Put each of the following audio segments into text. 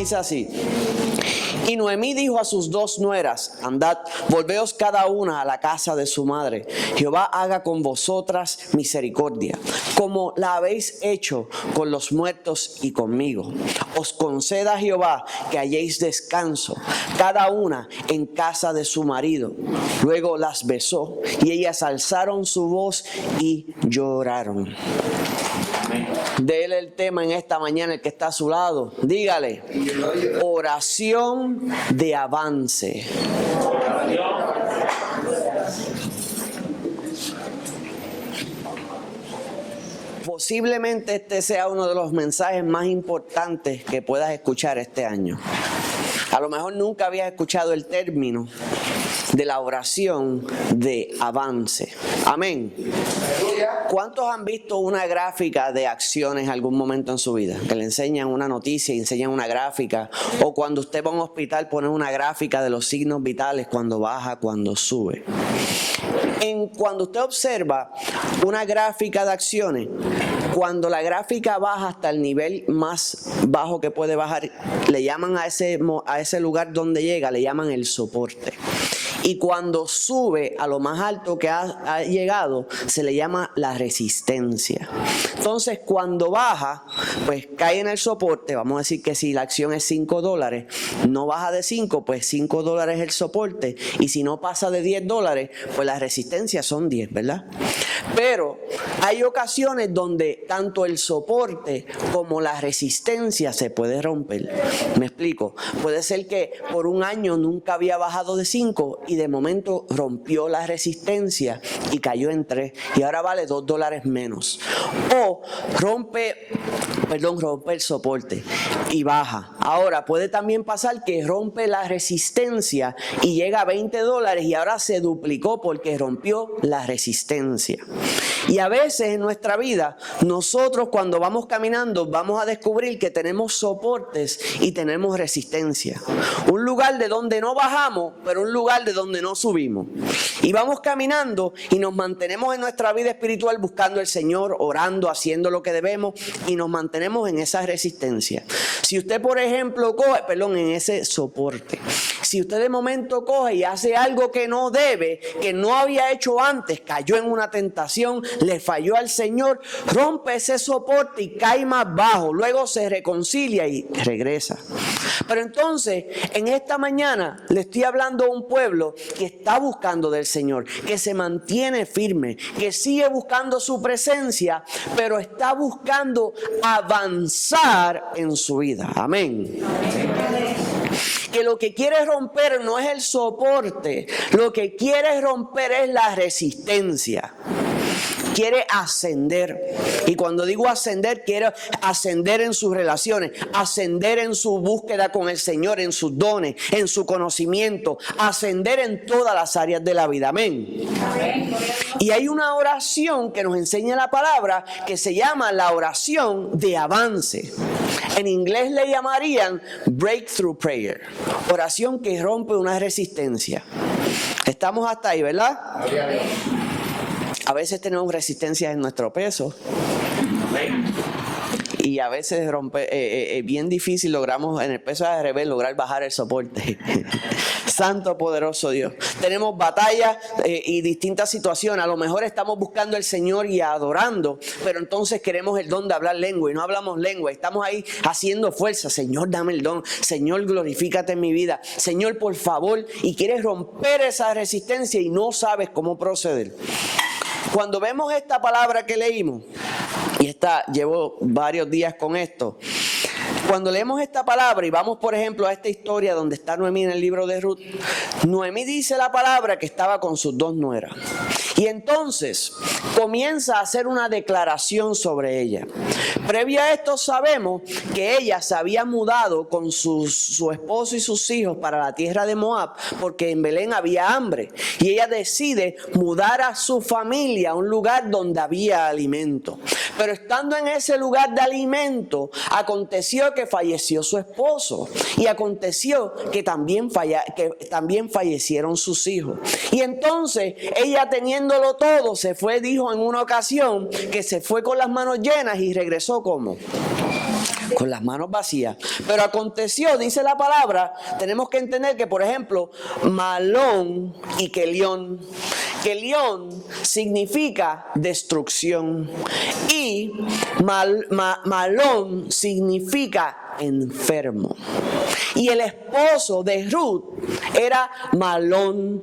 Dice así: y Noemí dijo a sus dos nueras: andad, volveos cada una a la casa de su madre. Jehová haga con vosotras misericordia, como la habéis hecho con los muertos y conmigo. Os conceda Jehová que halléis descanso, cada una en casa de su marido. Luego las besó, y ellas alzaron su voz y lloraron. Dele el tema en esta mañana el que está a su lado. Dígale: oración de avance. Posiblemente este sea uno de los mensajes más importantes que puedas escuchar este año. A lo mejor nunca habías escuchado el término de la oración de avance. Amén. ¿Cuántos han visto una gráfica de acciones en algún momento en su vida? Que le enseñan una noticia y enseñan una gráfica. O cuando usted va a un hospital ponen una gráfica de los signos vitales, cuando baja, cuando sube. Cuando usted observa una gráfica de acciones, cuando la gráfica baja hasta el nivel más bajo que puede bajar, le llaman a ese lugar donde llega, le llaman el soporte. Y cuando sube a lo más alto que ha llegado, se le llama la resistencia. Entonces, cuando baja, pues cae en el soporte. Vamos a decir que si la acción es $5, no baja de 5, pues $5 es el soporte. Y si no pasa de $10, pues las resistencias son 10, ¿verdad? Pero hay ocasiones donde tanto el soporte como la resistencia se puede romper. Me explico. Puede ser que por un año nunca había bajado de 5 y de momento rompió la resistencia y cayó en 3 y ahora vale $2 menos. O rompe el soporte y baja. Ahora puede también pasar que rompe la resistencia y llega a $20 y ahora se duplicó porque rompió la resistencia. Y a veces en nuestra vida, nosotros cuando vamos caminando vamos a descubrir que tenemos soportes y tenemos resistencia. Un lugar de donde no bajamos, pero un lugar de donde no subimos. Y vamos caminando y nos mantenemos en nuestra vida espiritual buscando al Señor, orando, haciendo lo que debemos y nos mantenemos en esa resistencia. Si usted, por ejemplo, en ese soporte. Si usted de momento coge y hace algo que no debe, que no había hecho antes, cayó en una tentación, le falló al Señor, rompe ese soporte y cae más bajo. Luego se reconcilia y regresa. Pero entonces, en esta mañana le estoy hablando a un pueblo que está buscando del Señor, que se mantiene firme, que sigue buscando su presencia, pero está buscando avanzar en su vida. Amén. Que lo que quiere romper no es el soporte, lo que quiere romper es la resistencia. Quiere ascender. Y cuando digo ascender, quiere ascender en sus relaciones, ascender en su búsqueda con el Señor, en sus dones, en su conocimiento, ascender en todas las áreas de la vida. Amén. Amén. Y hay una oración que nos enseña la palabra que se llama la oración de avance. En inglés le llamarían breakthrough prayer, oración que rompe una resistencia. Estamos hasta ahí, ¿verdad? A veces tenemos resistencias en nuestro peso. Y a veces es bien difícil, logramos en el peso de revés lograr bajar el soporte. Santo poderoso Dios. Tenemos batallas y distintas situaciones. A lo mejor estamos buscando al Señor y adorando, pero entonces queremos el don de hablar lengua y no hablamos lengua. Estamos ahí haciendo fuerza. Señor, dame el don. Señor, glorifícate en mi vida. Señor, por favor. Y quieres romper esa resistencia y no sabes cómo proceder. Cuando vemos esta palabra que leímos, y llevo varios días con esto, cuando leemos esta palabra y vamos, por ejemplo, a esta historia donde está Noemí en el libro de Ruth, Noemí dice la palabra que estaba con sus dos nueras. Y entonces comienza a hacer una declaración sobre ella. Previo a esto sabemos que ella se había mudado con su esposo y sus hijos para la tierra de Moab porque en Belén había hambre. Y ella decide mudar a su familia a un lugar donde había alimento. Pero estando en ese lugar de alimento, aconteció que falleció su esposo. Y aconteció que también fallecieron sus hijos. Y entonces ella, teniéndolo todo, se fue, dijo en una ocasión que se fue con las manos llenas y regresó ¿cómo? con las manos vacías. Pero aconteció, dice la palabra, tenemos que entender que, por ejemplo, Malón y Kelión. Kelión significa destrucción y Malón significa enfermo. Y el esposo de Ruth era Malón,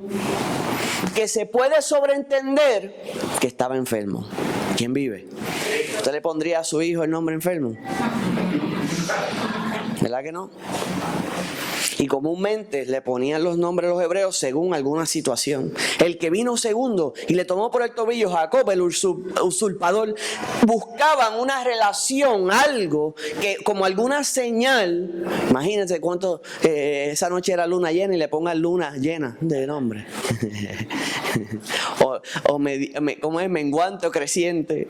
que se puede sobreentender que estaba enfermo. ¿Quién vive? ¿Usted le pondría a su hijo el nombre enfermo? ¿Verdad que no? Y comúnmente le ponían los nombres a los hebreos según alguna situación. El que vino segundo y le tomó por el tobillo, Jacob, el usurpador, buscaban una relación, algo que como alguna señal. Imagínense cuánto, esa noche era luna llena y le pongan luna llena de nombre. ¿Cómo es? Menguante o creciente.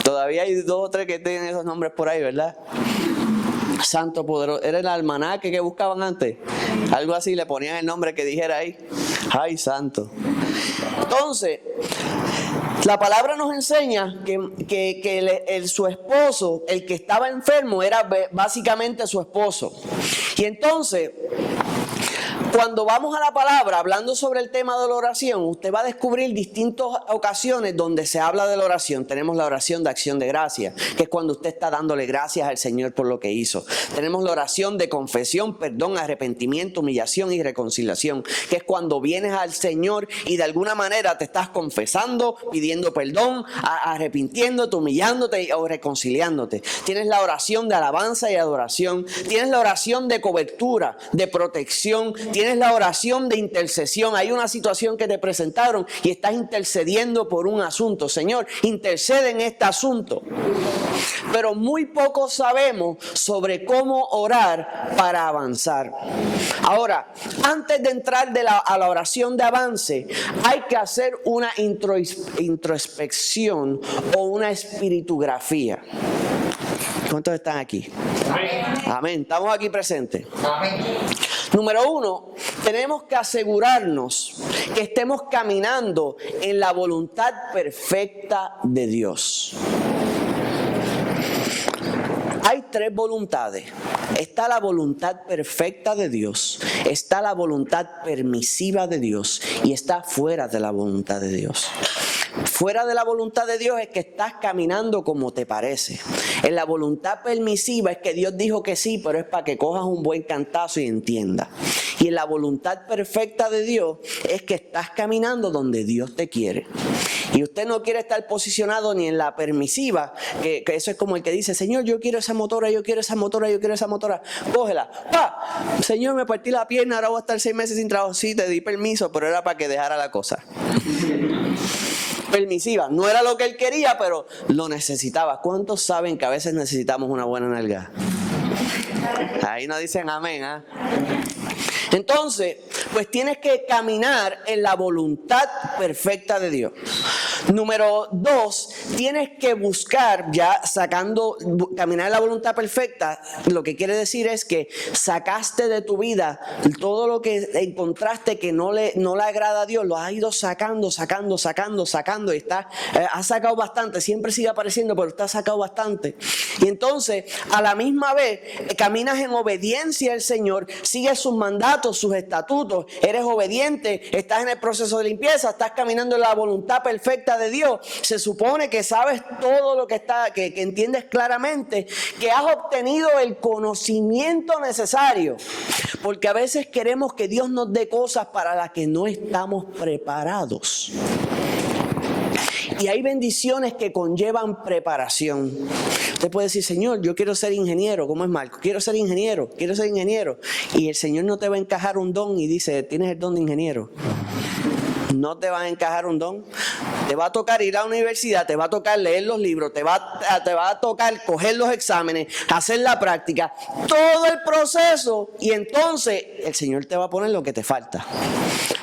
Todavía hay 2 o 3 que tienen esos nombres por ahí, ¿verdad? Santo poderoso. Era el almanaque que buscaban antes. Algo así, le ponían el nombre que dijera ahí. Ay, santo. Entonces, la palabra nos enseña que su esposo, el que estaba enfermo, era básicamente su esposo. Y entonces, cuando vamos a la palabra, hablando sobre el tema de la oración, usted va a descubrir distintas ocasiones donde se habla de la oración. Tenemos la oración de acción de gracia, que es cuando usted está dándole gracias al Señor por lo que hizo. Tenemos la oración de confesión, perdón, arrepentimiento, humillación y reconciliación, que es cuando vienes al Señor y de alguna manera te estás confesando, pidiendo perdón, arrepintiéndote, humillándote o reconciliándote. Tienes la oración de alabanza y adoración. Tienes la oración de cobertura, de protección. Tienes la oración de intercesión. Hay una situación que te presentaron y estás intercediendo por un asunto. Señor, intercede en este asunto. Pero muy poco sabemos sobre cómo orar para avanzar. Ahora, antes de entrar a la oración de avance, hay que hacer una introspección o una espiritografía. ¿Cuántos están aquí? Amén. Estamos aquí presentes. Amén. Número 1, tenemos que asegurarnos que estemos caminando en la voluntad perfecta de Dios. Hay 3 voluntades. Está la voluntad perfecta de Dios, está la voluntad permisiva de Dios y está fuera de la voluntad de Dios. Fuera de la voluntad de Dios es que estás caminando como te parece. En la voluntad permisiva es que Dios dijo que sí, pero es para que cojas un buen cantazo y entiendas. Y en la voluntad perfecta de Dios es que estás caminando donde Dios te quiere. Y usted no quiere estar posicionado ni en la permisiva, que eso es como el que dice, Señor, yo quiero esa motora, yo quiero esa motora, yo quiero esa motora. Cógela. ¡Pah! Señor, me partí la pierna, ahora voy a estar 6 meses sin trabajo. Sí, te di permiso, pero era para que dejara la cosa. Permisiva. No era lo que él quería, pero lo necesitaba. ¿Cuántos saben que a veces necesitamos una buena nalga? Ahí no dicen amén, ¿ah? Entonces, pues tienes que caminar en la voluntad perfecta de Dios. Número 2, tienes que buscar, ya caminar en la voluntad perfecta, lo que quiere decir es que sacaste de tu vida todo lo que encontraste que no le agrada a Dios, lo has ido sacando y has sacado bastante, siempre sigue apareciendo, pero te has sacado bastante. Y entonces, a la misma vez, caminas en obediencia al Señor, sigues sus mandatos, sus estatutos, eres obediente, estás en el proceso de limpieza, estás caminando en la voluntad perfecta de Dios. Se supone que sabes todo lo que entiendes claramente, que has obtenido el conocimiento necesario, porque a veces queremos que Dios nos dé cosas para las que no estamos preparados. Y hay bendiciones que conllevan preparación. Usted puede decir, Señor, yo quiero ser ingeniero. ¿Cómo es, Marco? Quiero ser ingeniero. Y el Señor no te va a encajar un don y dice, tienes el don de ingeniero. No te va a encajar un don. Te va a tocar ir a la universidad, te va a tocar leer los libros, te va a tocar coger los exámenes, hacer la práctica, todo el proceso, y entonces el Señor te va a poner lo que te falta.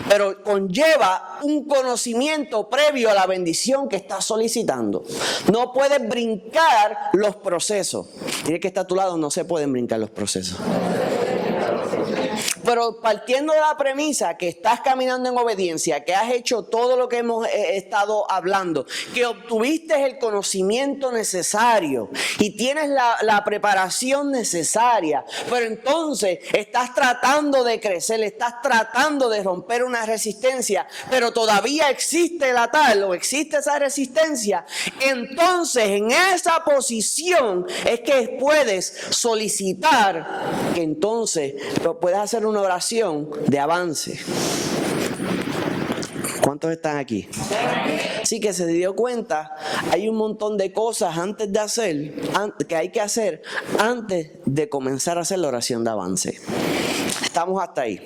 Pero conlleva un conocimiento previo a la bendición que estás solicitando. No puedes brincar los procesos. Tiene que estar a tu lado, no se pueden brincar los procesos. Pero partiendo de la premisa que estás caminando en obediencia, que has hecho todo lo que hemos estado hablando, que obtuviste el conocimiento necesario y tienes la preparación necesaria, pero entonces estás tratando de crecer, estás tratando de romper una resistencia, pero todavía existe el atal o existe esa resistencia, entonces en esa posición es que puedes solicitar que entonces puedas hacer una oración de avance. ¿Cuántos están aquí? Sí, que se dio cuenta, hay un montón de cosas antes de hacer, que hay que hacer antes de comenzar a hacer la oración de avance. Estamos hasta ahí.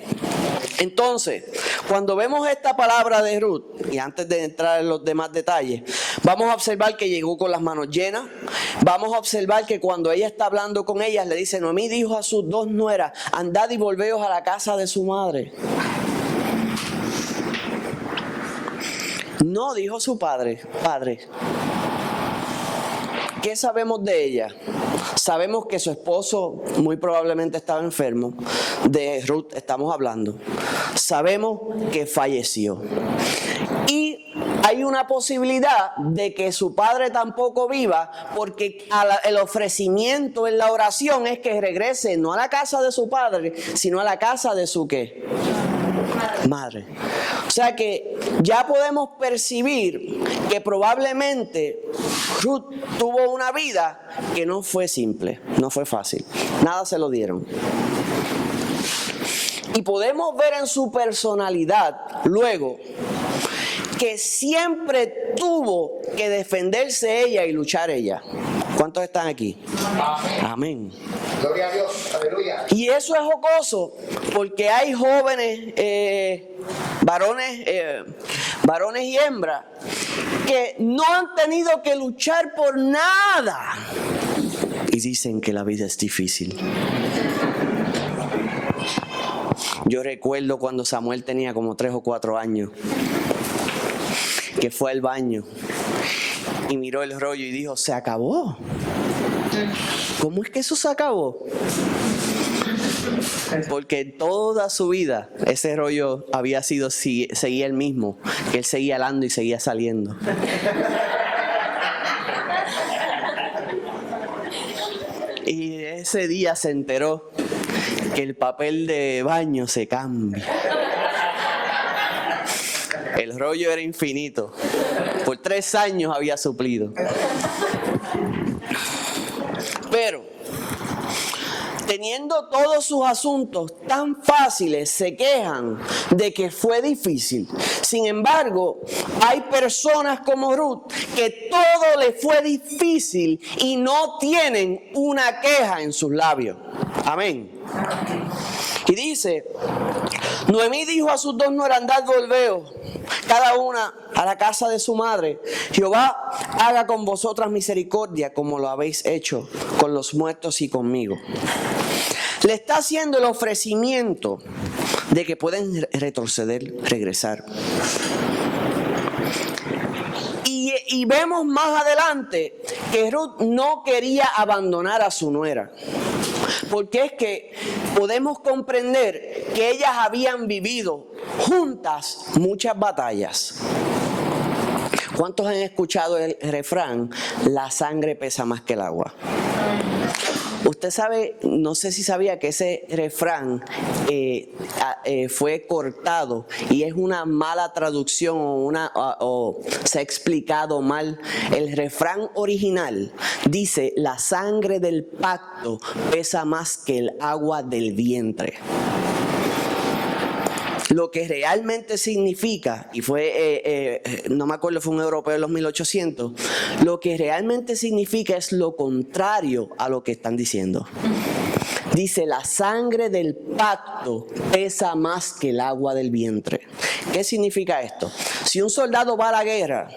Entonces, cuando vemos esta palabra de Ruth, y antes de entrar en los demás detalles, vamos a observar que llegó con las manos llenas. Vamos a observar que cuando ella está hablando con ellas, le dice: Noemí dijo a sus dos nueras: andad y volveos a la casa de su madre. No dijo su padre: ¿qué sabemos de ella? Sabemos que su esposo muy probablemente estaba enfermo. De Ruth estamos hablando. Sabemos que falleció. Y hay una posibilidad de que su padre tampoco viva, porque el ofrecimiento en la oración es que regrese no a la casa de su padre, sino a la casa de su ¿qué? Madre. O sea que ya podemos percibir que probablemente Ruth tuvo una vida que no fue simple, no fue fácil. Nada se lo dieron. Y podemos ver en su personalidad luego que siempre tuvo que defenderse ella y luchar ella. ¿Cuántos están aquí? Amén. Amén. Gloria a Dios, aleluya. Y eso es jocoso porque hay jóvenes, varones y hembras que no han tenido que luchar por nada y dicen que la vida es difícil. Yo recuerdo cuando Samuel tenía como 3 o 4 años, que fue al baño y miró el rollo y dijo: se acabó. ¿Cómo es que eso se acabó? Porque toda su vida ese rollo había sido, seguía el mismo, que él seguía hablando y seguía saliendo. Y ese día se enteró que el papel de baño se cambia. El rollo era infinito. Por 3 años había suplido. Pero, teniendo todos sus asuntos tan fáciles, se quejan de que fue difícil. Sin embargo, hay personas como Ruth que todo le fue difícil y no tienen una queja en sus labios. Amén. Y dice: Noemí dijo a sus dos nueras: andad, volveos cada una a la casa de su madre. Jehová haga con vosotras misericordia como lo habéis hecho con los muertos y conmigo. Le está haciendo el ofrecimiento de que pueden retroceder, regresar. Y vemos más adelante que Ruth no quería abandonar a su nuera. Porque es que podemos comprender que ellas habían vivido juntas muchas batallas. ¿Cuántos han escuchado el refrán: la sangre pesa más que el agua? Usted sabe, no sé si sabía que ese refrán fue cortado y es una mala traducción o se ha explicado mal. El refrán original dice: la sangre del pacto pesa más que el agua del vientre. Lo que realmente significa, y fue, no me acuerdo, fue un europeo de los 1800, lo que realmente significa es lo contrario a lo que están diciendo. Dice: la sangre del pacto pesa más que el agua del vientre. ¿Qué significa esto? Si un soldado va a la guerra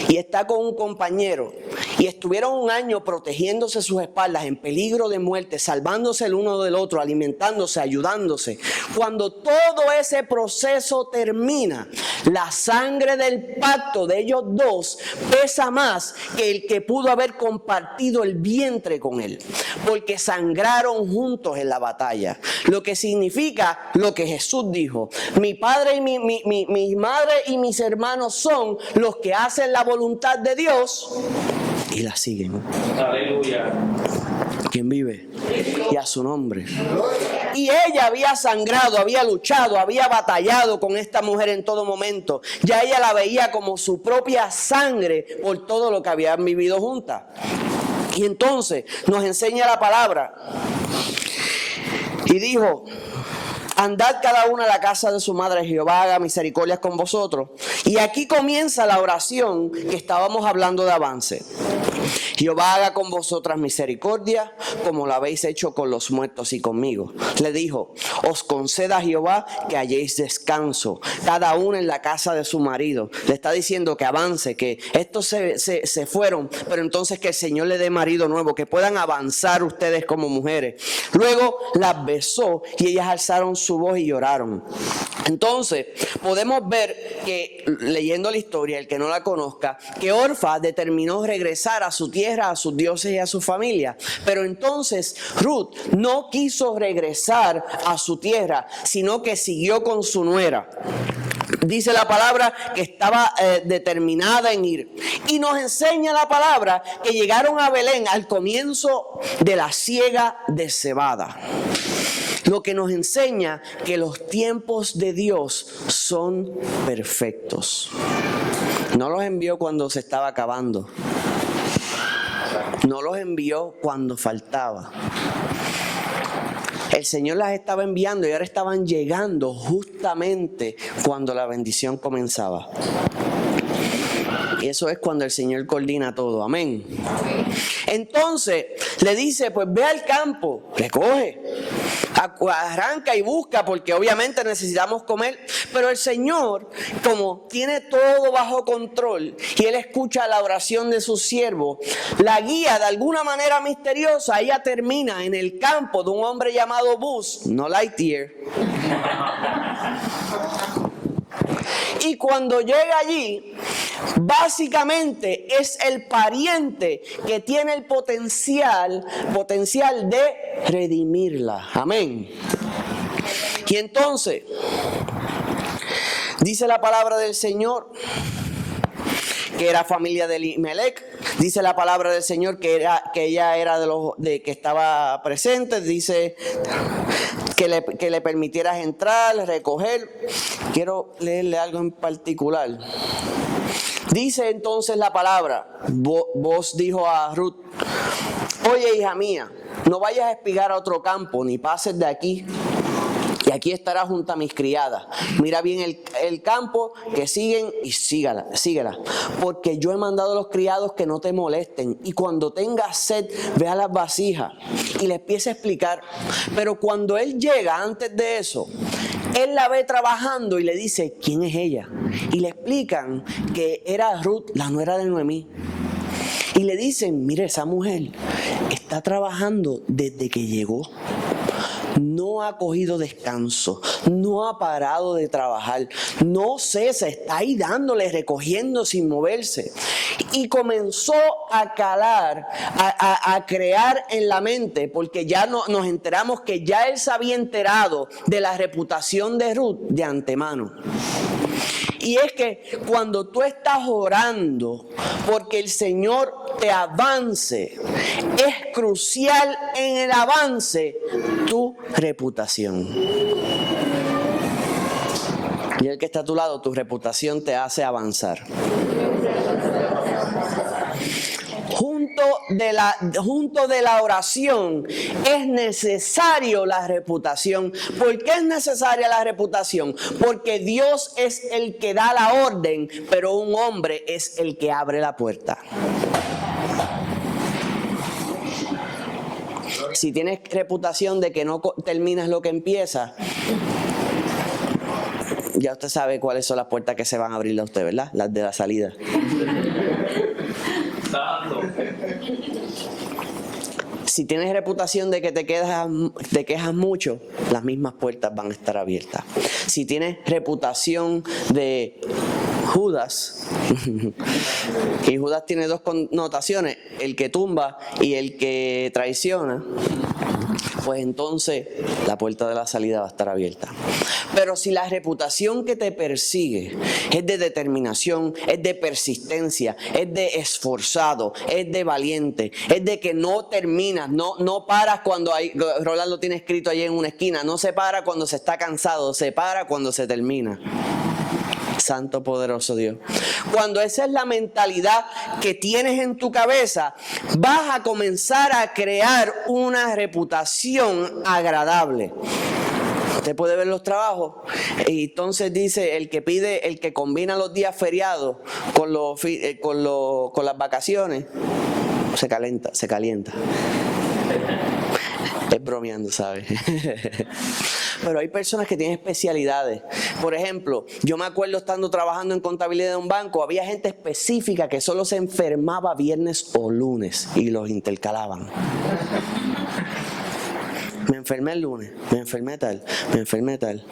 y está con un compañero y estuvieron un año protegiéndose sus espaldas en peligro de muerte, salvándose el uno del otro, alimentándose, ayudándose. Cuando todo ese proceso termina, la sangre del pacto de ellos dos pesa más que el que pudo haber compartido el vientre con él, porque sangraron juntos en la batalla. Lo que significa lo que Jesús dijo: mi padre y mi madre y mis hermanos son los que hacen la voluntad de Dios y la siguen. Aleluya. ¿Quién vive? Y a su nombre. Y ella había sangrado, había luchado, había batallado con esta mujer en todo momento. Ya ella la veía como su propia sangre por todo lo que habían vivido juntas. Y entonces nos enseña la palabra. Y dijo: andad cada una a la casa de su madre, Jehová haga misericordias con vosotros. Y aquí comienza la oración que estábamos hablando de avance. Jehová haga con vosotras misericordia, como lo habéis hecho con los muertos y conmigo. Le dijo: os conceda Jehová que halléis descanso, cada una en la casa de su marido. Le está diciendo que avance, que estos se fueron, pero entonces que el Señor le dé marido nuevo, que puedan avanzar ustedes como mujeres. Luego las besó y ellas alzaron su voz y lloraron. Entonces podemos ver que, leyendo la historia, el que no la conozca, que Orfa determinó regresar a su tierra, a sus dioses y a su familia. Pero entonces Ruth no quiso regresar a su tierra, sino que siguió con su nuera. Dice la palabra que estaba determinada en ir. Y nos enseña la palabra que llegaron a Belén al comienzo de la siega de cebada. Lo que nos enseña que los tiempos de Dios son perfectos. No los envió cuando se estaba acabando. No los envió cuando faltaba. El Señor las estaba enviando y ahora estaban llegando justamente cuando la bendición comenzaba. Y eso es cuando el Señor coordina todo. Amén. Entonces le dice: pues ve al campo, recoge, arranca y busca, porque obviamente necesitamos comer. Pero el Señor, como tiene todo bajo control y Él escucha la oración de su siervo, la guía de alguna manera misteriosa. Ella termina en el campo de un hombre llamado Buzz, no Lightyear. Y cuando llega allí, básicamente es el pariente que tiene el potencial de redimirla. Amén. Y entonces dice la palabra del Señor que era familia de Elimelech. Dice la palabra del Señor que ella era de que estaba presente. Dice que le permitieras entrar, recoger. Quiero leerle algo en particular. Dice entonces la palabra: vos dijo a Ruth: oye, hija mía, no vayas a espigar a otro campo, ni pases de aquí. Y aquí estará junto a mis criadas. Mira bien el campo que siguen y sígala. Porque yo he mandado a los criados que no te molesten. Y cuando tengas sed, ve a las vasijas. Y le empieza a explicar. Pero cuando él llega, antes de eso, él la ve trabajando y le dice: ¿quién es ella? Y le explican que era Ruth, la nuera de Noemí. Y le dicen: mire, esa mujer está trabajando desde que llegó. No ha cogido descanso, no ha parado de trabajar, no cesa, está ahí dándole, recogiendo sin moverse. Y comenzó a calar, a crear en la mente, porque ya nos enteramos que ya él se había enterado de la reputación de Ruth de antemano. Y es que cuando tú estás orando porque el Señor te avance, es crucial en el avance tu reputación. Y el que está a tu lado, tu reputación te hace avanzar. Junto de la oración es necesario la reputación. ¿Por qué es necesaria la reputación? Porque Dios es el que da la orden, pero un hombre es el que abre la puerta. Si tienes reputación de que no terminas lo que empiezas, ya usted sabe cuáles son las puertas que se van a abrirle a usted, ¿verdad? Las de la salida. Si tienes reputación de que te quejas mucho, las mismas puertas van a estar abiertas. Si tienes reputación de Judas, y Judas tiene dos connotaciones, el que tumba y el que traiciona, pues entonces la puerta de la salida va a estar abierta. Pero si la reputación que te persigue es de determinación, es de persistencia, es de esforzado, es de valiente, es de que no terminas, no paras cuando hay, Rolando tiene escrito allí en una esquina, no se para cuando se está cansado, se para cuando se termina. Santo poderoso Dios. Cuando esa es la mentalidad que tienes en tu cabeza, vas a comenzar a crear una reputación agradable. Usted puede ver los trabajos y entonces dice el que combina los días feriados con las vacaciones, se calienta. Es bromeando, ¿sabes? Pero hay personas que tienen especialidades. Por ejemplo, yo me acuerdo estando trabajando en contabilidad de un banco, había gente específica que solo se enfermaba viernes o lunes y los intercalaban. Me enfermé el lunes, me enfermé tal.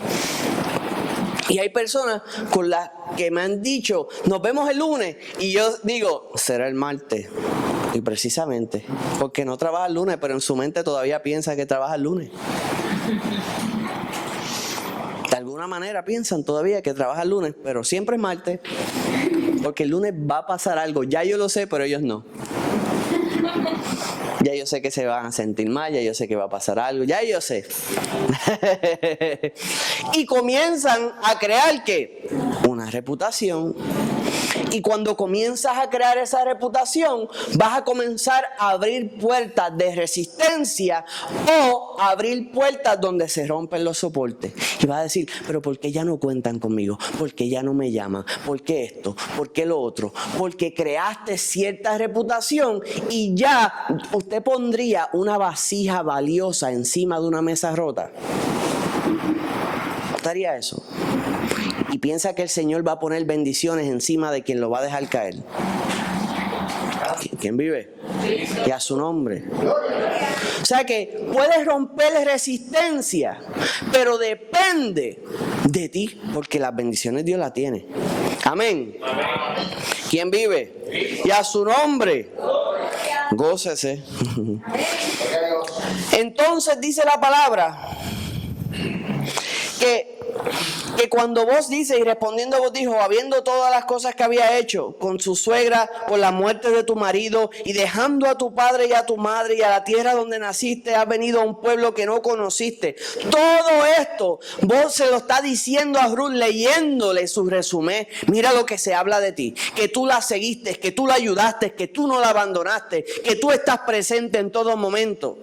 Y hay personas con las que me han dicho, nos vemos el lunes. Y yo digo, será el martes. Y precisamente, porque no trabaja el lunes, pero en su mente todavía piensa que trabaja el lunes. De alguna manera piensan todavía que trabaja el lunes, pero siempre es martes. Porque el lunes va a pasar algo. Ya yo lo sé, pero ellos no. Ya yo sé que se van a sentir mal, ya yo sé que va a pasar algo, ya yo sé. Y comienzan a crear ¿qué? Una reputación. Y cuando comienzas a crear esa reputación, vas a comenzar a abrir puertas de resistencia o abrir puertas donde se rompen los soportes. Y vas a decir, pero ¿por qué ya no cuentan conmigo? ¿Por qué ya no me llaman? ¿Por qué esto? ¿Por qué lo otro? Porque creaste cierta reputación y ya usted pondría una vasija valiosa encima de una mesa rota. ¿Estaría eso? Y piensa que el Señor va a poner bendiciones encima de quien lo va a dejar caer. ¿Quién vive? Y a su nombre. O sea que puedes romper resistencia, pero depende de ti, porque las bendiciones Dios las tiene. Amén. ¿Quién vive? Y a su nombre. Gócese. Entonces dice la palabra que cuando vos dices, y respondiendo vos dijo, habiendo todas las cosas que había hecho con su suegra por la muerte de tu marido y dejando a tu padre y a tu madre y a la tierra donde naciste, has venido a un pueblo que no conociste. Todo esto vos se lo está diciendo a Ruth, leyéndole su resumen. Mira lo que se habla de ti, que tú la seguiste, que tú la ayudaste, que tú no la abandonaste, que tú estás presente en todo momento.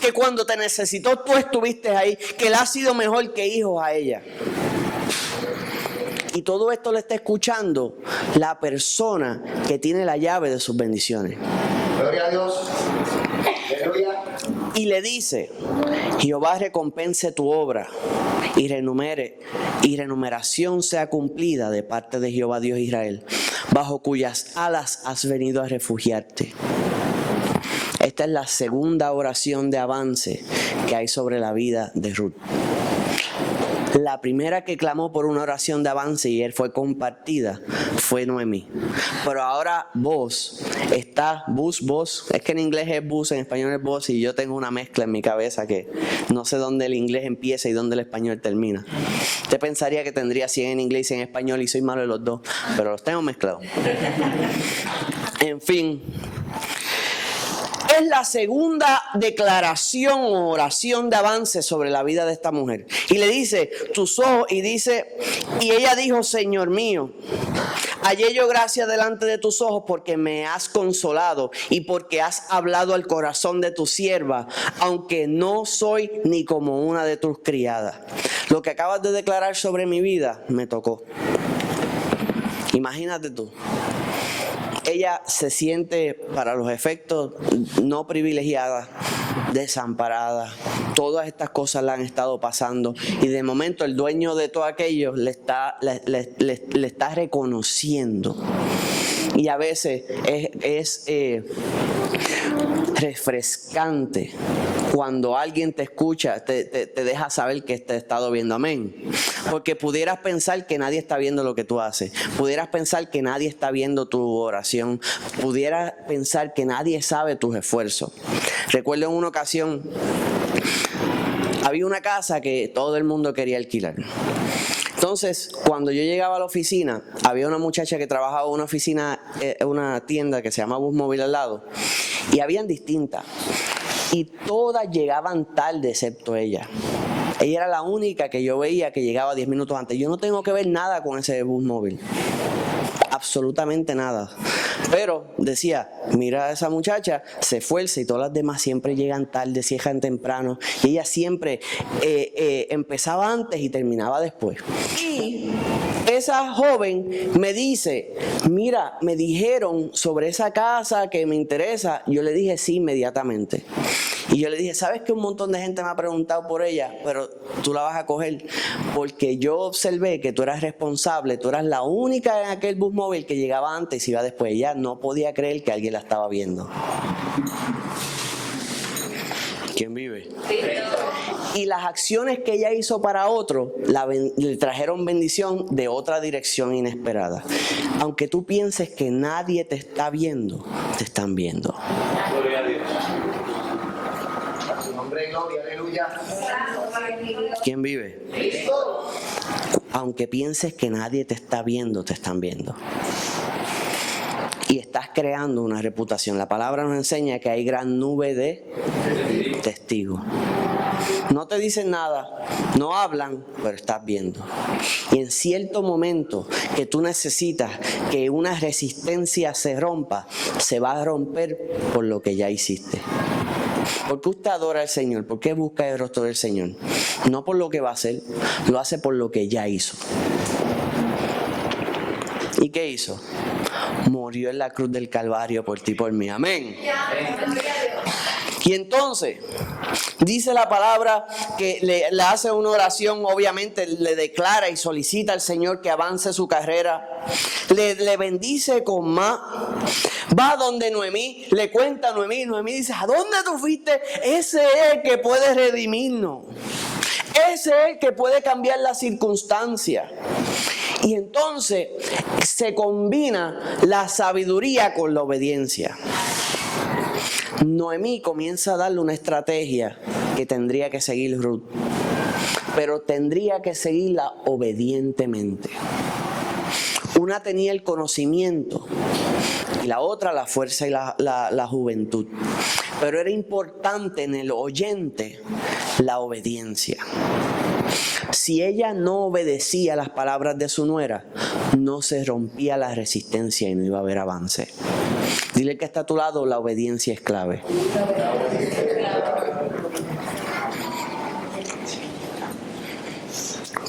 Que cuando te necesitó tú estuviste ahí, que él ha sido mejor que hijos a ella. Y todo esto le está escuchando la persona que tiene la llave de sus bendiciones. Gloria a Dios. Aleluya. Y le dice, Jehová recompense tu obra y renumeración sea cumplida de parte de Jehová Dios de Israel, bajo cuyas alas has venido a refugiarte. Esta es la segunda oración de avance que hay sobre la vida de Ruth. La primera que clamó por una oración de avance y él fue compartida fue Noemí. Pero ahora vos, es que en inglés es bus, en español es vos, y yo tengo una mezcla en mi cabeza que no sé dónde el inglés empieza y dónde el español termina. Usted pensaría que tendría 100 en inglés y 100 en español y soy malo de los dos, pero los tengo mezclados. En fin. Es la segunda declaración o oración de avance sobre la vida de esta mujer. Y le dice, tus ojos, y ella dijo, Señor mío, hallé yo gracia delante de tus ojos porque me has consolado y porque has hablado al corazón de tu sierva, aunque no soy ni como una de tus criadas. Lo que acabas de declarar sobre mi vida me tocó. Imagínate tú. Ella se siente, para los efectos, no privilegiada, desamparada. Todas estas cosas le han estado pasando. Y de momento el dueño de todo aquello le está reconociendo Y a veces es refrescante cuando alguien te escucha, te deja saber que te ha estado viendo. Amén. Porque pudieras pensar que nadie está viendo lo que tú haces. Pudieras pensar que nadie está viendo tu oración. Pudieras pensar que nadie sabe tus esfuerzos. Recuerdo en una ocasión, había una casa que todo el mundo quería alquilar. Entonces, cuando yo llegaba a la oficina, había una muchacha que trabajaba en una oficina, una tienda que se llama Bus Móvil al lado, y habían distintas. Y todas llegaban tarde, excepto ella. Ella era la única que yo veía que llegaba 10 minutos antes. Yo no tengo que ver nada con ese bus móvil. Absolutamente nada. Pero decía, mira a esa muchacha, se esfuerza y todas las demás siempre llegan tarde, llegan temprano. Y ella siempre empezaba antes y terminaba después. Y esa joven me dice, mira, me dijeron sobre esa casa que me interesa. Yo le dije sí inmediatamente. Y yo le dije, ¿sabes que un montón de gente me ha preguntado por ella? Pero tú la vas a coger porque yo observé que tú eras responsable, tú eras la única en aquel bus móvil que llegaba antes y iba después. Ella no podía creer que alguien la estaba viendo. ¿Quién vive? Y las acciones que ella hizo para otro le trajeron bendición de otra dirección inesperada. Aunque tú pienses que nadie te está viendo, te están viendo. Gloria a Dios. A su nombre, gloria, aleluya. ¿Quién vive? Cristo. Aunque pienses que nadie te está viendo, te están viendo. Y estás creando una reputación. La palabra nos enseña que hay gran nube de testigos. No te dicen nada, no hablan, pero estás viendo. Y en cierto momento que tú necesitas que una resistencia se rompa, se va a romper por lo que ya hiciste. ¿Por qué usted adora al Señor? ¿Por qué busca el rostro del Señor? No por lo que va a hacer, lo hace por lo que ya hizo. ¿Y qué hizo? Murió en la cruz del Calvario por ti y por mí. Amén. Y entonces, dice la palabra que le hace una oración, obviamente le declara y solicita al Señor que avance su carrera. Le bendice con más. Va donde Noemí, le cuenta a Noemí. Noemí dice, ¿a dónde tú fuiste? Ese es el que puede redimirnos. Ese es el que puede cambiar las circunstancias. Y entonces se combina la sabiduría con la obediencia. Noemí comienza a darle una estrategia que tendría que seguir Ruth, pero tendría que seguirla obedientemente. Una tenía el conocimiento y la otra la fuerza y la juventud. Pero era importante en el oyente la obediencia. Si ella no obedecía las palabras de su nuera, no se rompía la resistencia y no iba a haber avance. Dile que está a tu lado, la obediencia es clave.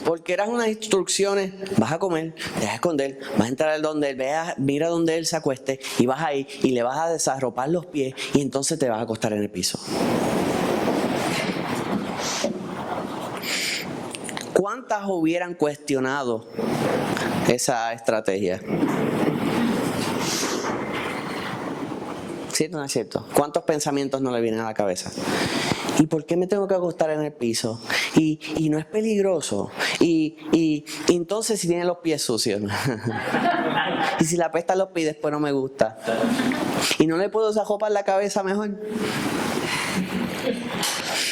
Porque eran unas instrucciones, vas a comer, te vas a esconder, vas a entrar donde él, mira donde él se acueste y vas a ir y le vas a desarropar los pies y entonces te vas a acostar en el piso. ¿Cuántas hubieran cuestionado esa estrategia? ¿Cierto o no es cierto? ¿Cuántos pensamientos no le vienen a la cabeza? ¿Y por qué me tengo que acostar en el piso? Y no es peligroso. Y entonces si tiene los pies sucios. Y si le apestan los pies después no me gusta. Y no le puedo desajopar la cabeza mejor.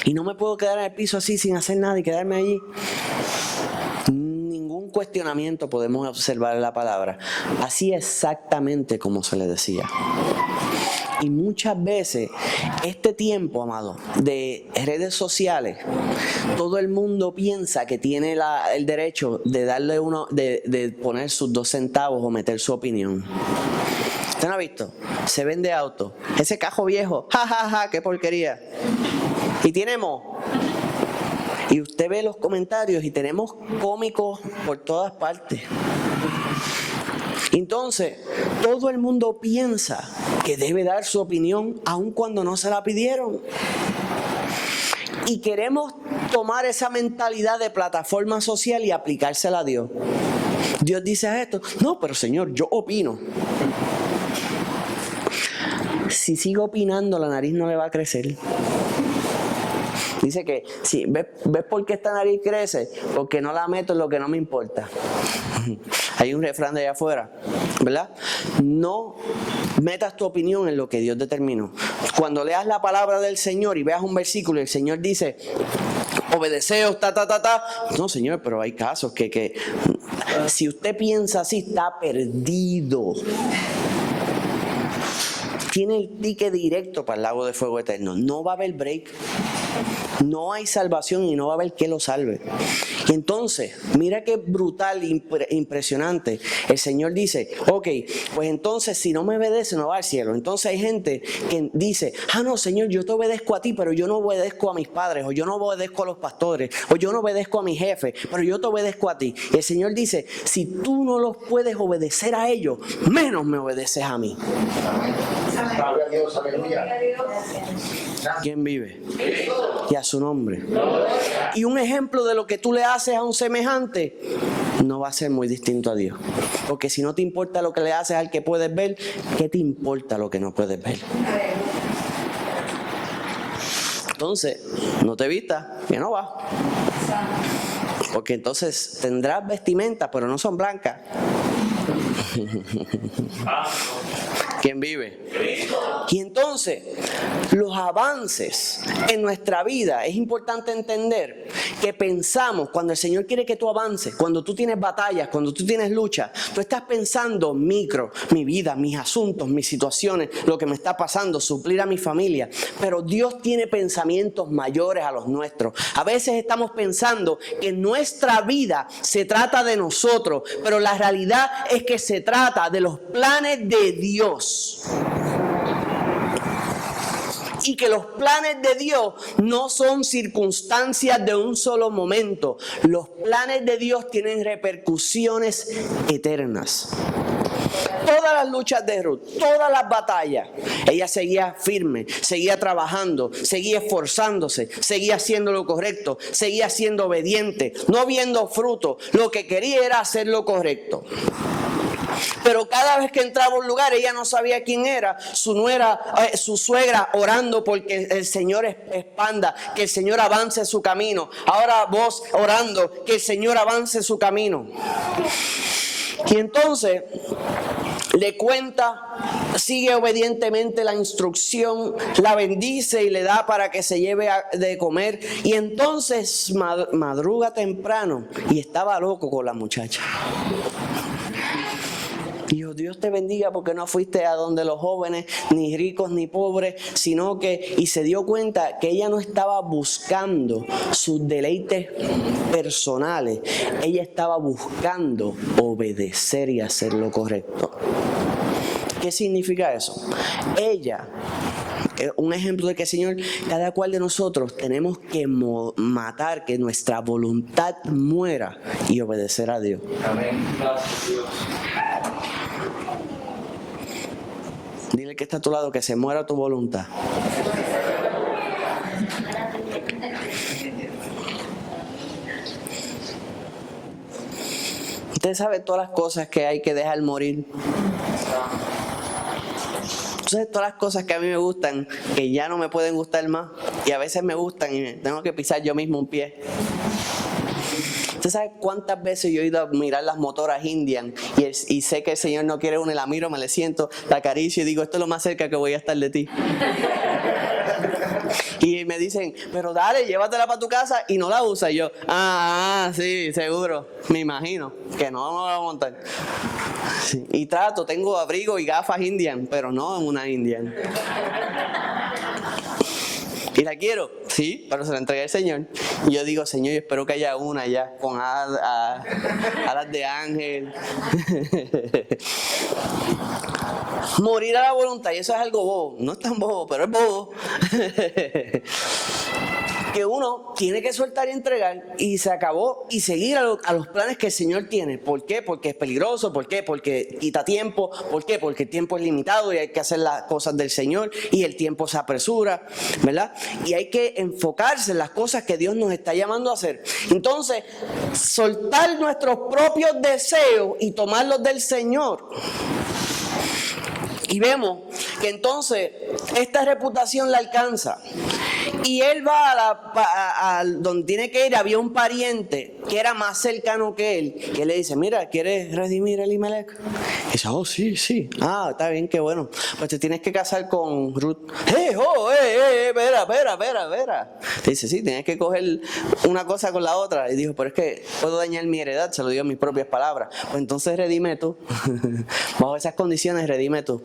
Y no me puedo quedar en el piso así sin hacer nada y quedarme allí. Ningún cuestionamiento podemos observar en la palabra. Así exactamente como se le decía. Y muchas veces este tiempo, amado, de redes sociales, todo el mundo piensa que tiene el derecho de darle de poner sus 2 centavos o meter su opinión. ¿Usted no ha visto? Se vende auto. Ese cajo viejo, ja, qué porquería. Y tenemos, y usted ve los comentarios y tenemos cómicos por todas partes. Entonces, todo el mundo piensa que debe dar su opinión aun cuando no se la pidieron. Y queremos tomar esa mentalidad de plataforma social y aplicársela a Dios. Dios dice esto. No, pero Señor, yo opino. si sigo opinando, la nariz no le va a crecer. Dice que, si ¿ves por qué esta nariz crece? Porque no la meto en lo que no me importa. Hay un refrán de allá afuera, ¿verdad? No metas tu opinión en lo que Dios determinó. Cuando leas la palabra del Señor y veas un versículo y el Señor dice, obedeceos, no, Señor, pero hay casos que si usted piensa así, está perdido. Tiene el ticket directo para el lago de fuego eterno. No va a haber break. No hay salvación y no va a haber que lo salve. Y entonces, mira qué brutal, impresionante. El Señor dice, ok, pues entonces si no me obedece no va al cielo. Entonces hay gente que dice, no, Señor, yo te obedezco a ti, pero yo no obedezco a mis padres, o yo no obedezco a los pastores, o yo no obedezco a mi jefe, pero yo te obedezco a ti. Y el Señor dice, si tú no los puedes obedecer a ellos, menos me obedeces a mí. Gloria a Dios, aleluya. ¿Quién vive? Y a su nombre. Y un ejemplo de lo que tú le haces a un semejante no va a ser muy distinto a Dios. Porque si no te importa lo que le haces al que puedes ver, ¿qué te importa lo que no puedes ver? Entonces, no te vistas, que no va. Porque entonces tendrás vestimenta, pero no son blancas. ¿Quién vive? Y entonces, los avances en nuestra vida, es importante entender que pensamos, cuando el Señor quiere que tú avances, cuando tú tienes batallas, cuando tú tienes luchas, tú estás pensando micro, mi vida, mis asuntos, mis situaciones, lo que me está pasando, suplir a mi familia. Pero Dios tiene pensamientos mayores a los nuestros. A veces estamos pensando que nuestra vida se trata de nosotros, pero la realidad es que se trata de los planes de Dios. Y que los planes de Dios no son circunstancias de un solo momento. Los planes de Dios tienen repercusiones eternas. Todas las luchas de Ruth, todas las batallas, ella seguía firme, seguía trabajando, seguía esforzándose, seguía haciendo lo correcto, seguía siendo obediente, no viendo fruto. Lo que quería era hacer lo correcto. Pero cada vez que entraba a un lugar, ella no sabía quién era. Su suegra orando porque el Señor expanda, que el Señor avance su camino. Ahora vos orando que el Señor avance su camino. Y entonces le cuenta, sigue obedientemente la instrucción, la bendice y le da para que se lleve de comer. Y entonces madruga temprano y estaba loco con la muchacha. Dijo, Dios te bendiga porque no fuiste a donde los jóvenes, ni ricos ni pobres, sino que, y se dio cuenta que ella no estaba buscando sus deleites personales, ella estaba buscando obedecer y hacer lo correcto. ¿Qué significa eso? Ella, un ejemplo de que, Señor, cada cual de nosotros tenemos que matar, que nuestra voluntad muera y obedecer a Dios. Amén. Gracias, Dios. Dile que está a tu lado, que se muera tu voluntad. Usted sabe todas las cosas que hay que dejar morir. Entonces, todas las cosas que a mí me gustan, que ya no me pueden gustar más, y a veces me gustan y tengo que pisar yo mismo un pie. ¿Usted sabe cuántas veces yo he ido a mirar las motoras Indian y sé que el Señor no quiere una y la miro, me le siento, la acaricio y digo, esto es lo más cerca que voy a estar de ti? Y me dicen, pero dale, llévatela para tu casa y no la usas. Y yo, sí, seguro, me imagino que no me voy a montar. Sí. Y tengo abrigo y gafas Indian, pero no en una Indian. ¿Y la quiero? Sí, pero se la entregué al Señor. Y yo digo, Señor, yo espero que haya una ya con alas de ángel. Morir a la voluntad, y eso es algo bobo. No es tan bobo, pero es bobo. Que uno tiene que soltar y entregar y se acabó y seguir a los planes que el Señor tiene. ¿Por qué? Porque es peligroso. ¿Por qué? Porque quita tiempo. ¿Por qué? Porque el tiempo es limitado y hay que hacer las cosas del Señor y el tiempo se apresura, ¿verdad? Y hay que enfocarse en las cosas que Dios nos está llamando a hacer. Entonces, soltar nuestros propios deseos y tomarlos del Señor. Y vemos que entonces esta reputación la alcanza. Y él va a donde tiene que ir. Había un pariente que era más cercano que él. Y él le dice, mira, ¿quieres redimir a Elimelech? Y dice, oh, sí, sí. Ah, está bien, qué bueno. Pues te tienes que casar con Ruth. Espera. Dice, sí, tienes que coger una cosa con la otra. Y dijo, pero es que puedo dañar mi heredad, se lo digo en mis propias palabras. Pues entonces redime tú. Bajo esas condiciones, redime tú.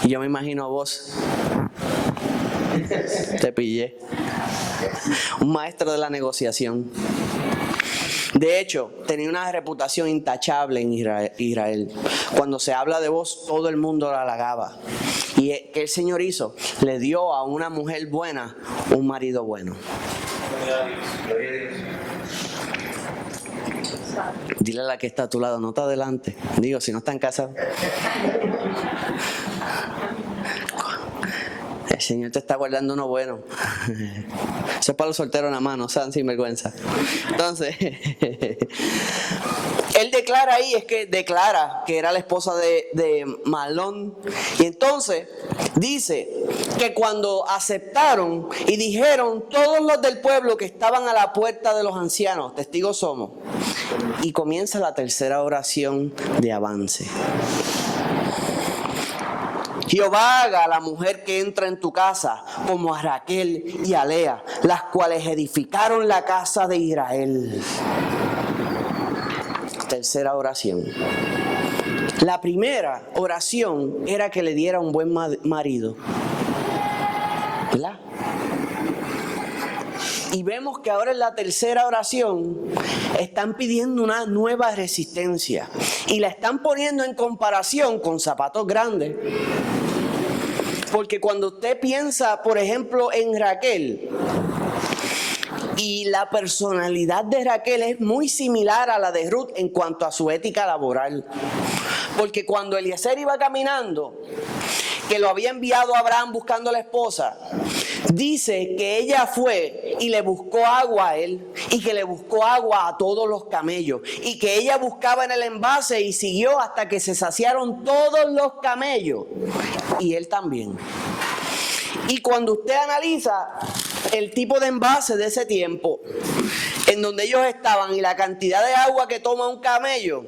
Y yo me imagino a vos. Te pillé. Un maestro de la negociación. De hecho, tenía una reputación intachable en Israel. Cuando se habla de vos, todo el mundo la halagaba. ¿Y qué el Señor hizo? Le dio a una mujer buena un marido bueno. Dile a la que está a tu lado, no te adelante. Digo, si no está en casa. El Señor te está guardando uno bueno. Eso es para los solteros nada más, no sean sinvergüenza. Entonces, él declara ahí, declara que era la esposa de Mahlón. Y entonces dice que cuando aceptaron y dijeron todos los del pueblo que estaban a la puerta de los ancianos, testigos somos. Y comienza la tercera oración de avance. Jehová haga a la mujer que entra en tu casa como a Raquel y a Lea, las cuales edificaron la casa de Israel. Tercera oración. La primera oración era que le diera un buen marido, ¿verdad? Y vemos que ahora en la tercera oración están pidiendo una nueva resistencia y la están poniendo en comparación con zapatos grandes. Porque cuando usted piensa, por ejemplo, en Raquel, y la personalidad de Raquel es muy similar a la de Ruth en cuanto a su ética laboral. Porque cuando Eliezer iba caminando, que lo había enviado a Abraham buscando a la esposa, dice que ella fue y le buscó agua a él y que le buscó agua a todos los camellos y que ella buscaba en el envase y siguió hasta que se saciaron todos los camellos y él también. Y cuando usted analiza el tipo de envase de ese tiempo en donde ellos estaban y la cantidad de agua que toma un camello,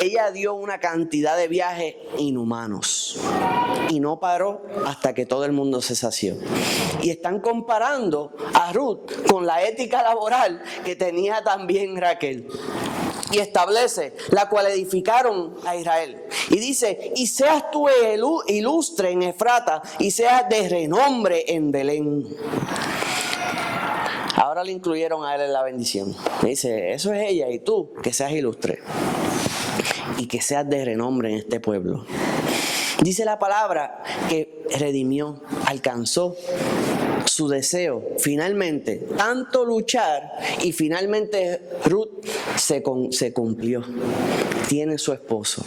ella dio una cantidad de viajes inhumanos y no paró hasta que todo el mundo se sació. Y están comparando a Ruth con la ética laboral que tenía también Raquel. Y establece la cual edificaron a Israel. Y dice, y seas tú ilustre en Efrata y seas de renombre en Belén. Ahora le incluyeron a él en la bendición. Dice, eso es ella y tú, que seas ilustre. Y que seas de renombre en este pueblo. Dice la palabra que redimió, alcanzó su deseo, finalmente, tanto luchar y finalmente Ruth se cumplió. Tiene su esposo.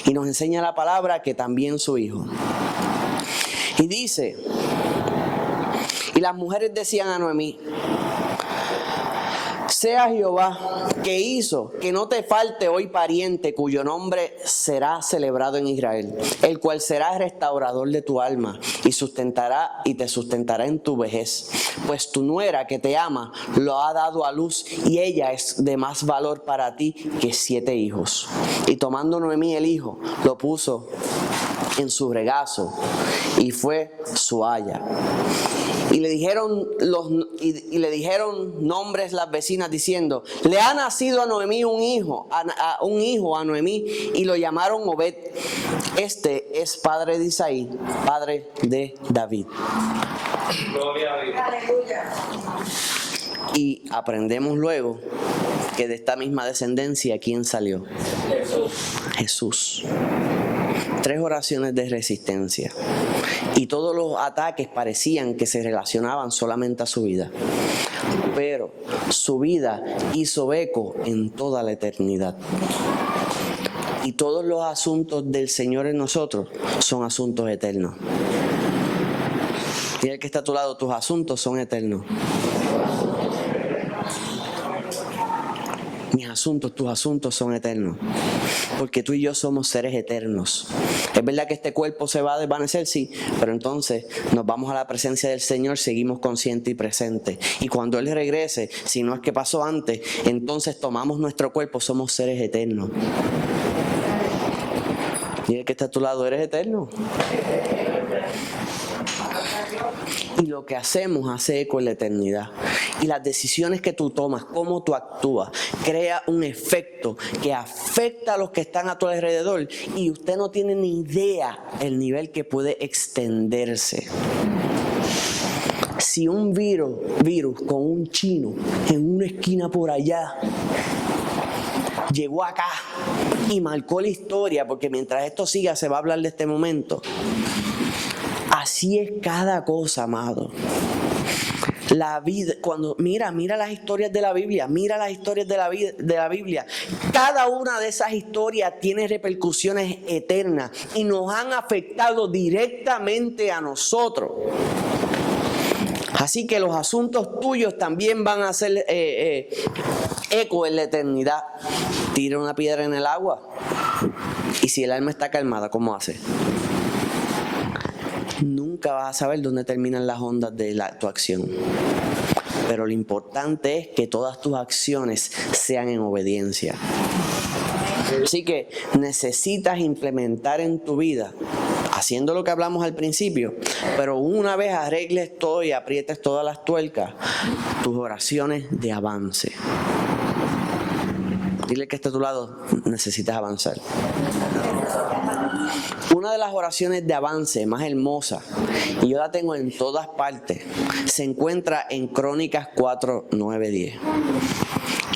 Y nos enseña la palabra que también su hijo. Y dice, y las mujeres decían a Noemí, sea Jehová que hizo que no te falte hoy pariente cuyo nombre será celebrado en Israel, el cual será restaurador de tu alma y te sustentará en tu vejez. Pues tu nuera que te ama lo ha dado a luz y ella es de más valor para ti que 7 hijos. Y tomando Noemí el hijo, lo puso en su regazo y fue su haya. Y le dijeron nombres las vecinas diciendo, le ha nacido a Noemí un hijo a Noemí, y lo llamaron Obed. Este es padre de Isaí, padre de David. Gloria a Dios. Aleluya. Y aprendemos luego que de esta misma descendencia, ¿quién salió? Jesús. 3 oraciones de resistencia. Y todos los ataques parecían que se relacionaban solamente a su vida. Pero su vida hizo eco en toda la eternidad. Y todos los asuntos del Señor en nosotros son asuntos eternos. Y el que está a tu lado, tus asuntos son eternos. Mis asuntos, tus asuntos son eternos. Porque tú y yo somos seres eternos. Es verdad que este cuerpo se va a desvanecer, sí, pero entonces nos vamos a la presencia del Señor, seguimos conscientes y presentes. Y cuando Él regrese, si no es que pasó antes, entonces tomamos nuestro cuerpo, somos seres eternos. Y el que está a tu lado, eres eterno. Y lo que hacemos hace eco en la eternidad. Y las decisiones que tú tomas, cómo tú actúas, crea un efecto que afecta a los que están a tu alrededor. Y usted no tiene ni idea el nivel que puede extenderse. Si un virus con un chino en una esquina por allá llegó acá y marcó la historia, porque mientras esto siga se va a hablar de este momento. Así es cada cosa, amado. La vida, cuando mira las historias de la Biblia, mira las historias de la Biblia. Cada una de esas historias tiene repercusiones eternas y nos han afectado directamente a nosotros. Así que los asuntos tuyos también van a hacer eco en la eternidad. Tira una piedra en el agua y si el alma está calmada, ¿cómo hace? Nunca vas a saber dónde terminan las ondas de tu acción. Pero lo importante es que todas tus acciones sean en obediencia. Así que necesitas implementar en tu vida, haciendo lo que hablamos al principio, pero una vez arregles todo y aprietes todas las tuercas, tus oraciones de avance. Dile que está a tu lado, necesitas avanzar. Una de las oraciones de avance más hermosa, y yo la tengo en todas partes, se encuentra en Crónicas 4, 9, 10.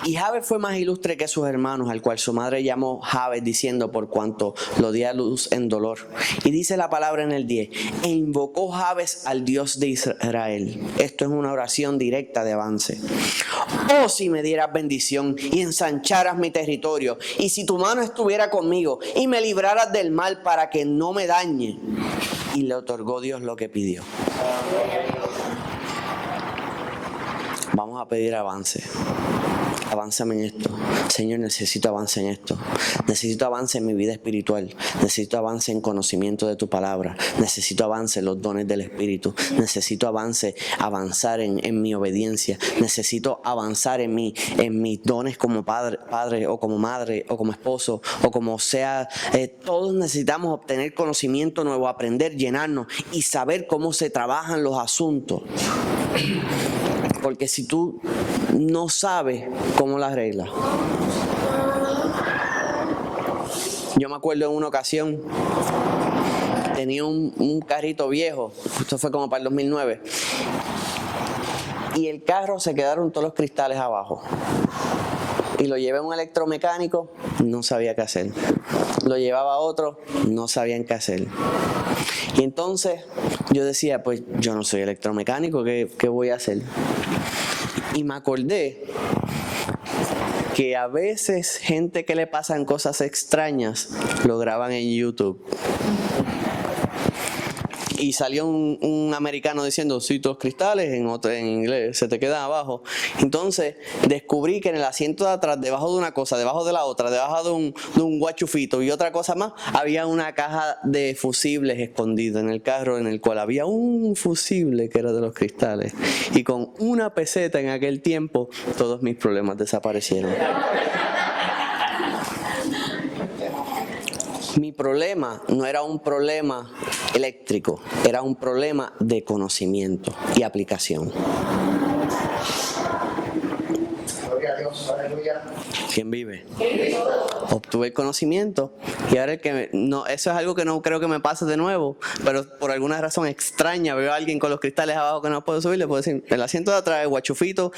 Y Jabes fue más ilustre que sus hermanos, al cual su madre llamó Jabes, diciendo por cuanto lo dio a luz en dolor. Y dice la palabra en el 10, e invocó Jabes al Dios de Israel. Esto es una oración directa de avance. Oh, si me dieras bendición y ensancharas mi territorio, y si tu mano estuviera conmigo y me libraras del mal para que no me dañe. Y le otorgó Dios lo que pidió. Vamos a pedir avance. Avánzame en esto. Señor, necesito avance en esto. Necesito avance en mi vida espiritual. Necesito avance en conocimiento de tu palabra. Necesito avance en los dones del Espíritu. Necesito avanzar en mi obediencia. Necesito avanzar en mis dones como padre o como madre o como esposo o como sea. Todos necesitamos obtener conocimiento nuevo, aprender, llenarnos y saber cómo se trabajan los asuntos. Porque si tú no sabes cómo las arreglas. Yo me acuerdo en una ocasión, tenía un carrito viejo, esto fue como para el 2009, y el carro se quedaron todos los cristales abajo. Y lo llevé a un electromecánico, no sabía qué hacer. Lo llevaba a otro, no sabían qué hacer. Y entonces yo decía, pues yo no soy electromecánico, ¿qué voy a hacer? Y me acordé que a veces gente que le pasan cosas extrañas lo graban en YouTube. Y salió un americano diciendo, si tus cristales, en inglés, se te quedan abajo. Entonces descubrí que en el asiento de atrás, debajo de una cosa, debajo de la otra, debajo de un guachufito y otra cosa más, había una caja de fusibles escondida en el carro, en el cual había un fusible que era de los cristales. Y con una peseta en aquel tiempo, todos mis problemas desaparecieron. Mi problema no era un problema eléctrico, era un problema de conocimiento y aplicación. Gloria a Dios, aleluya. ¿Quién vive? Obtuve el conocimiento y ahora eso es algo que no creo que me pase de nuevo, pero por alguna razón extraña veo a alguien con los cristales abajo que no puedo subir, le puedo decir, el asiento de atrás, el guachufito,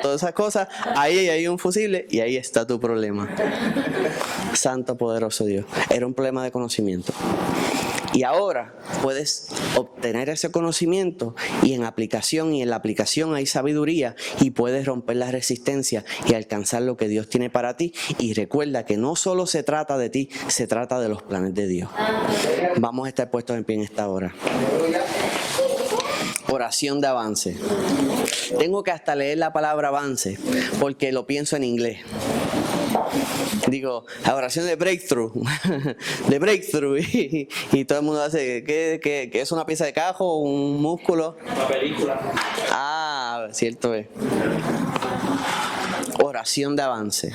todas esas cosas, ahí hay un fusible y ahí está tu problema. Santo poderoso Dios. Era un problema de conocimiento. Y ahora puedes obtener ese conocimiento y en la aplicación hay sabiduría y puedes romper la resistencia y alcanzar lo que Dios tiene para ti. Y recuerda que no solo se trata de ti, se trata de los planes de Dios. Vamos a estar puestos en pie en esta hora. Oración de avance. Tengo que hasta leer la palabra avance porque lo pienso en inglés. Digo, la oración de breakthrough, de breakthrough, y todo el mundo hace, ¿qué es una pieza de cajo, un músculo? Una película. Ah, cierto es. Oración de avance.